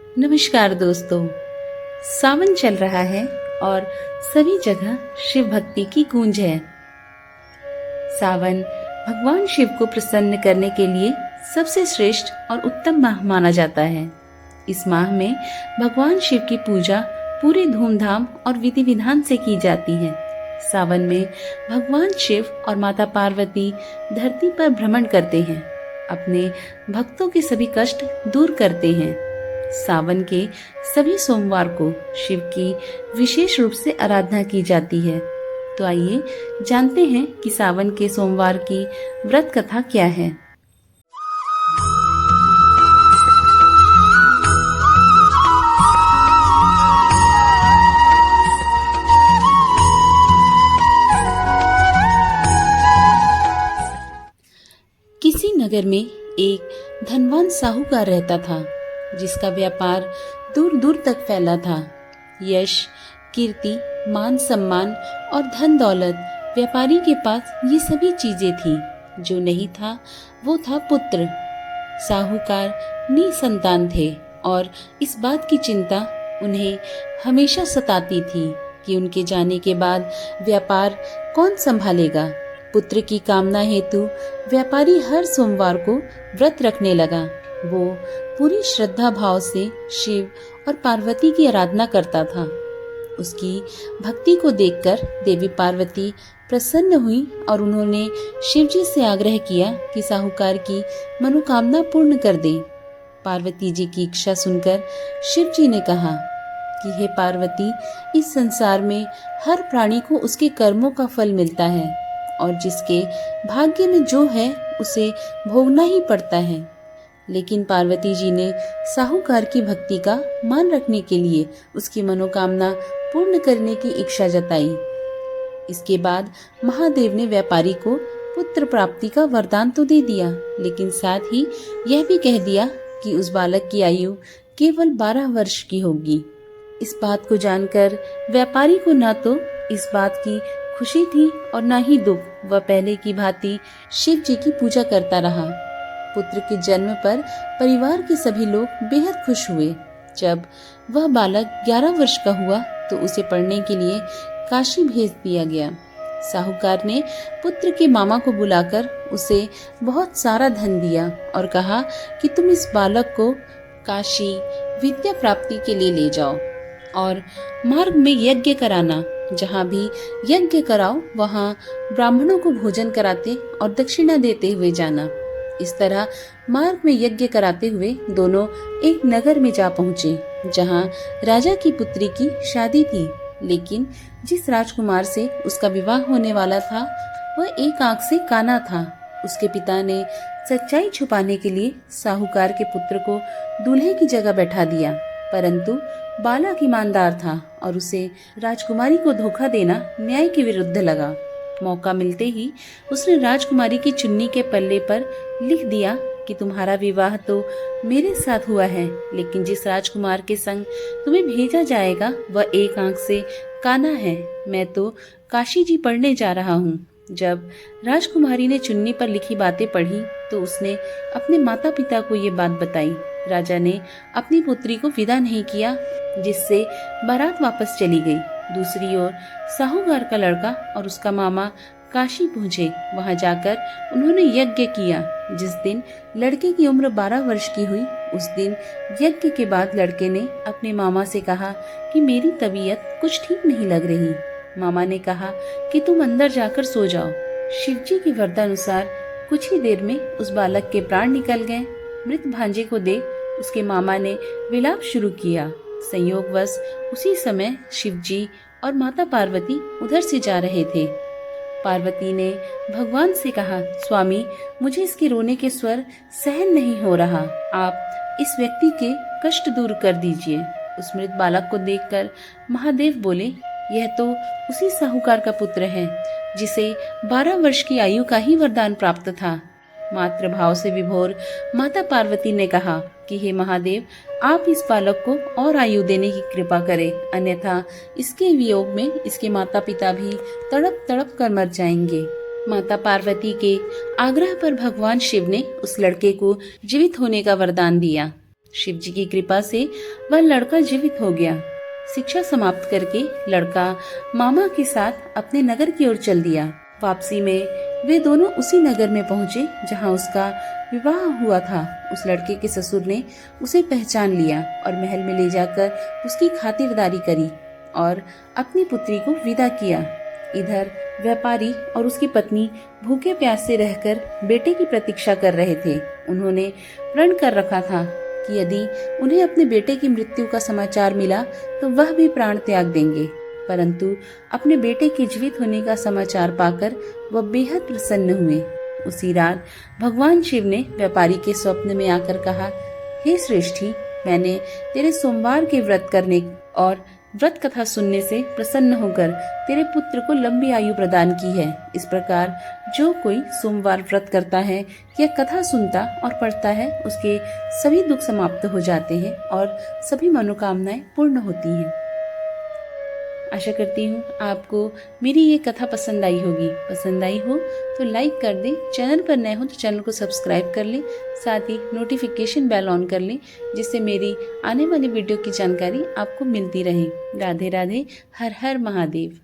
नमस्कार दोस्तों। सावन चल रहा है और सभी जगह शिव भक्ति की गूंज है। सावन भगवान शिव को प्रसन्न करने के लिए सबसे श्रेष्ठ और उत्तम माह माना जाता है। इस माह में भगवान शिव की पूजा पूरे धूमधाम और विधि विधान से की जाती है। सावन में भगवान शिव और माता पार्वती धरती पर भ्रमण करते हैं, अपने भक्तों के सभी कष्ट दूर करते हैं। सावन के सभी सोमवार को शिव की विशेष रूप से आराधना की जाती है। तो आइए जानते हैं कि सावन के सोमवार की व्रत कथा क्या है। किसी नगर में एक धनवान साहूकार रहता था, जिसका व्यापार दूर दूर तक फैला था। यश, कीर्ति, मान सम्मान और धन दौलत, व्यापारी के पास ये सभी चीजें थी। जो नहीं था वो था पुत्र। साहूकार निसंतान थे और इस बात की चिंता उन्हें हमेशा सताती थी कि उनके जाने के बाद व्यापार कौन संभालेगा। पुत्र की कामना हेतु व्यापारी हर सोमवार को व्रत रखने लगा। वो पूरी श्रद्धा भाव से शिव और पार्वती की आराधना करता था। उसकी भक्ति को देखकर देवी पार्वती प्रसन्न हुई और उन्होंने शिव जी से आग्रह किया कि साहूकार की मनोकामना पूर्ण कर दें। पार्वती जी की इच्छा सुनकर शिव जी ने कहा कि हे पार्वती, इस संसार में हर प्राणी को उसके कर्मों का फल मिलता है और जिसके भाग्य में जो है उसे भोगना ही पड़ता है। लेकिन पार्वती जी ने साहूकार की भक्ति का मान रखने के लिए उसकी मनोकामना पूर्ण करने की इच्छा जताई। इसके बाद महादेव ने व्यापारी को पुत्र प्राप्ति का वरदान तो दे दिया, लेकिन साथ ही यह भी कह दिया कि उस बालक की आयु केवल 12 वर्ष की होगी। इस बात को जानकर व्यापारी को न तो इस बात की खुशी थी और न ही दुख। वह पहले की भांति शिव जी की पूजा करता रहा। पुत्र के जन्म पर परिवार के सभी लोग बेहद खुश हुए। जब वह बालक 11 वर्ष का हुआ तो उसे पढ़ने के लिए काशी भेज दिया गया। साहूकार ने पुत्र के मामा को बुलाकर उसे बहुत सारा धन दिया और कहा कि तुम इस बालक को काशी विद्या प्राप्ति के लिए ले जाओ और मार्ग में यज्ञ कराना। जहाँ भी यज्ञ कराओ वहाँ ब्राह्मणों को भोजन कराते और दक्षिणा देते हुए जाना। इस तरह मार्ग में यज्ञ कराते हुए दोनों एक नगर में जा पहुँचे, जहाँ राजा की पुत्री की शादी थी। लेकिन जिस राजकुमार से उसका विवाह होने वाला था वह एक आंख से काना था। उसके पिता ने सच्चाई छुपाने के लिए साहूकार के पुत्र को दूल्हे की जगह बैठा दिया, परंतु बालक ईमानदार था और उसे राजकुमारी को धोखा देना न्याय के विरुद्ध लगा। मौका मिलते ही उसने राजकुमारी की चुन्नी के पल्ले पर लिख दिया कि तुम्हारा विवाह तो मेरे साथ हुआ है, लेकिन जिस राजकुमार के संग तुम्हें भेजा जाएगा वह एक आंख से काना है। मैं तो काशी जी पढ़ने जा रहा हूँ। जब राजकुमारी ने चुन्नी पर लिखी बातें पढ़ी तो उसने अपने माता पिता को ये बात बताई। राजा ने अपनी पुत्री को विदा नहीं किया, जिससे बारात वापस चली गई। दूसरी ओर साहूकार का लड़का और उसका मामा काशी पहुँचे। वहां जाकर उन्होंने यज्ञ किया। जिस दिन लड़के की उम्र 12 वर्ष की हुई, उस दिन यज्ञ के बाद लड़के ने अपने मामा से कहा कि मेरी तबीयत कुछ ठीक नहीं लग रही। मामा ने कहा कि तुम अंदर जाकर सो जाओ। शिवजी की वरदानुसार कुछ ही देर में उस बालक के प्राण निकल गए। मृत भांजे को देख उसके मामा ने विलाप शुरू किया। संयोगवश उसी समय शिवजी और माता पार्वती उधर से जा रहे थे। पार्वती ने भगवान से कहा, स्वामी, मुझे इसके रोने के स्वर सहन नहीं हो रहा। आप इस व्यक्ति के कष्ट दूर कर दीजिए। उस मृत बालक को देखकर महादेव बोले, यह तो उसी साहूकार का पुत्र है जिसे 12 वर्ष की आयु का ही वरदान प्राप्त था। मातृ भाव से विभोर माता पार्वती ने कहा कि हे महादेव, आप इस बालक को और आयु देने की कृपा करें, अन्यथा इसके वियोग में इसके माता पिता भी तड़प तड़प कर मर जाएंगे। माता पार्वती के आग्रह पर भगवान शिव ने उस लड़के को जीवित होने का वरदान दिया। शिव जी की कृपा से वह लड़का जीवित हो गया। शिक्षा समाप्त करके लड़का मामा के साथ अपने नगर की ओर चल दिया। वापसी में वे दोनों उसी नगर में पहुंचे जहां उसका विवाह हुआ था। उस लड़के के ससुर ने उसे पहचान लिया और महल में ले जाकर उसकी खातिरदारी करी और अपनी पुत्री को विदा किया। इधर व्यापारी और उसकी पत्नी भूखे प्यासे रहकर बेटे की प्रतीक्षा कर रहे थे। उन्होंने प्रण कर रखा था कि यदि उन्हें अपने बेटे की मृत्यु का समाचार मिला तो वह भी प्राण त्याग देंगे। परंतु अपने बेटे के जीवित होने का समाचार पाकर वह बेहद प्रसन्न हुए। उसी रात भगवान शिव ने व्यापारी के स्वप्न में आकर कहा, हे श्रेष्ठी, मैंने तेरे सोमवार के व्रत करने और व्रत कथा सुनने से प्रसन्न होकर तेरे पुत्र को लंबी आयु प्रदान की है। इस प्रकार जो कोई सोमवार व्रत करता है या कथा सुनता और पढ़ता है, उसके सभी दुख समाप्त हो जाते हैं और सभी मनोकामनाएं पूर्ण होती हैं। आशा करती हूँ आपको मेरी ये कथा पसंद आई होगी। पसंद आई हो तो लाइक कर दें, चैनल पर नए हो तो चैनल को सब्सक्राइब कर लें, साथ ही नोटिफिकेशन बेल ऑन कर लें जिससे मेरी आने वाली वीडियो की जानकारी आपको मिलती रहे। राधे राधे, हर हर महादेव।